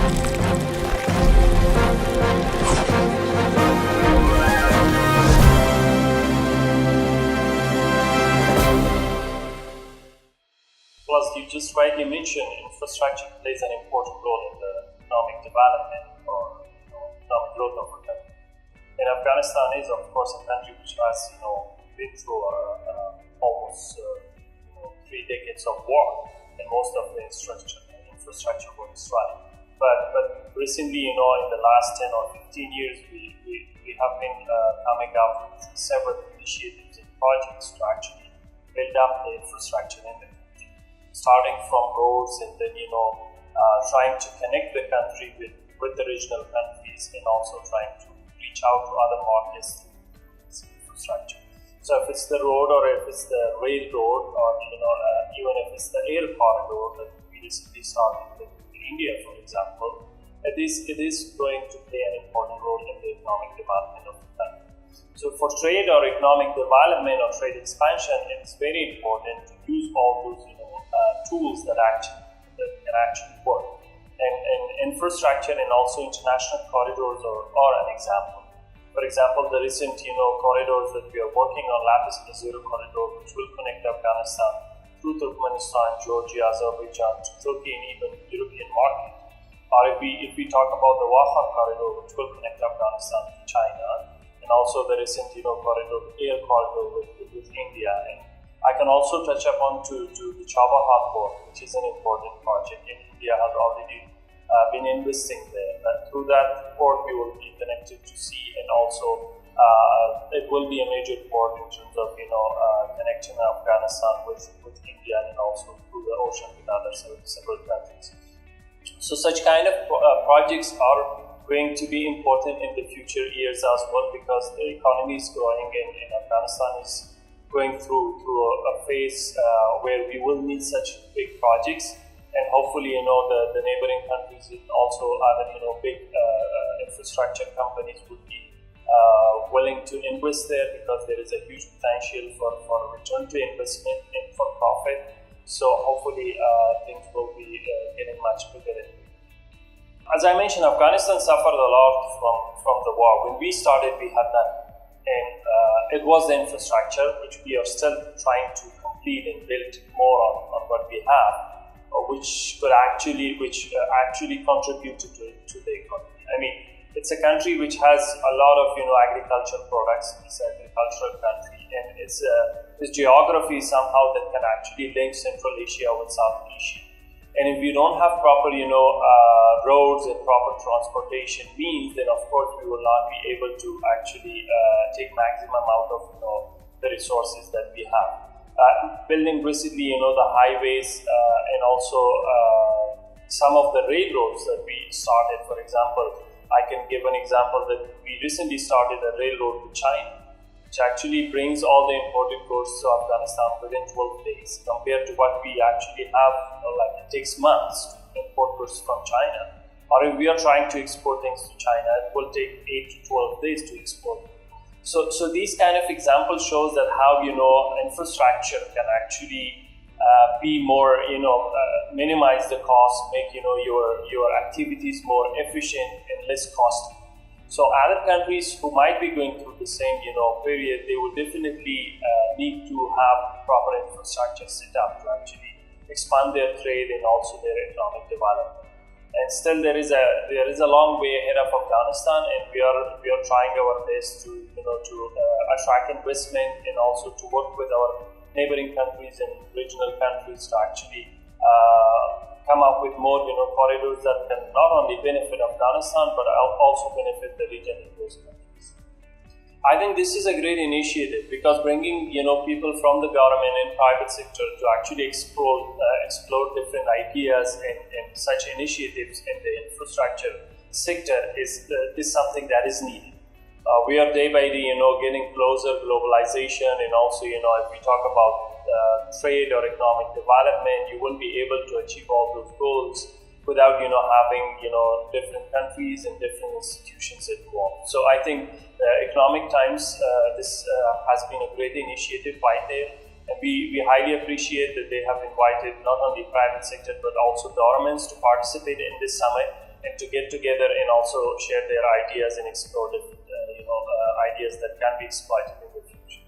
Plus, you just rightly mentioned infrastructure plays an important role in the economic development or economic growth of a country. And Afghanistan is, of course, a country which has been through almost 3 decades of war, and most of the infrastructure was destroyed. But recently, in the last 10 or 15 years, we have been coming up with several initiatives and projects to actually build up the infrastructure in the country, starting from roads and then trying to connect the country with the regional countries, and also trying to reach out to other markets through this infrastructure. So if it's the road, or if it's the railroad, or even if it's the air corridor that we recently started with India, for example, it is going to play an important role in the economic development of the country. So for trade or economic development or trade expansion, it's very important to use all those tools that can actually work. And infrastructure and also international corridors are an example. For example, the recent corridors that we are working on, Lapis Lazuli corridor, which will connect Afghanistan to Turkmenistan, Georgia, Azerbaijan, to Turkey, and even European market. Or if we talk about the Wafa corridor, which will connect Afghanistan to China, and also the recent corridor, air corridor with India. And I can also touch upon to the Chabahar port, which is an important project, and India has already been investing there. Through that port, we will be connected to sea, and also it will be a major port in terms of connecting Afghanistan with India, and also through the ocean with other several countries. So such kind of projects are going to be important in the future years as well, because the economy is growing, and Afghanistan is going through a phase where we will need such big projects. And hopefully, the neighboring countries and also other, big infrastructure companies would be willing to invest there, because there is a huge potential for return to investment and for profit. So hopefully, things will be getting much bigger. As I mentioned, Afghanistan suffered a lot from the war. When we started, we had none. And it was the infrastructure, which we are still trying to complete and build more on what we have, which actually contributed to the economy. I mean, it's a country which has a lot of agricultural products. It's an agricultural country, and its geography somehow that can actually link Central Asia with South Asia. And if you don't have proper roads and proper transportation means, then of course we will not be able to actually take maximum out of the resources that we have. Building recently, the highways and also some of the railroads that we started. For example, I can give an example that we recently started a railroad with China, which actually brings all the imported goods to Afghanistan within 12 days, compared to what we actually have, it takes months to import goods from China. Or if we are trying to export things to China, it will take 8 to 12 days to export. So these kind of examples shows that how infrastructure can actually be more minimize the cost, make your activities more efficient and less costly. So other countries who might be going through the same period, they will definitely need to have proper infrastructure set up to actually expand their trade and also their economic development. And still there is a long way ahead of Afghanistan, and we are trying our best to attract investment, and also to work with our neighboring countries and regional countries to actually come up with more corridors that can not only benefit Afghanistan but also benefit the region and those countries. I think this is a great initiative, because bringing people from the government and private sector to actually explore different ideas and such initiatives in the infrastructure sector is something that is needed. We are day by day getting closer to globalization, and also if we talk about trade or economic development, you won't be able to achieve all those goals without having different countries and different institutions involved. So I think Economic Times this has been a great initiative by there, and we highly appreciate that they have invited not only private sector but also governments to participate in this summit. and to get together and also share their ideas and explore different ideas that can be exploited in the future.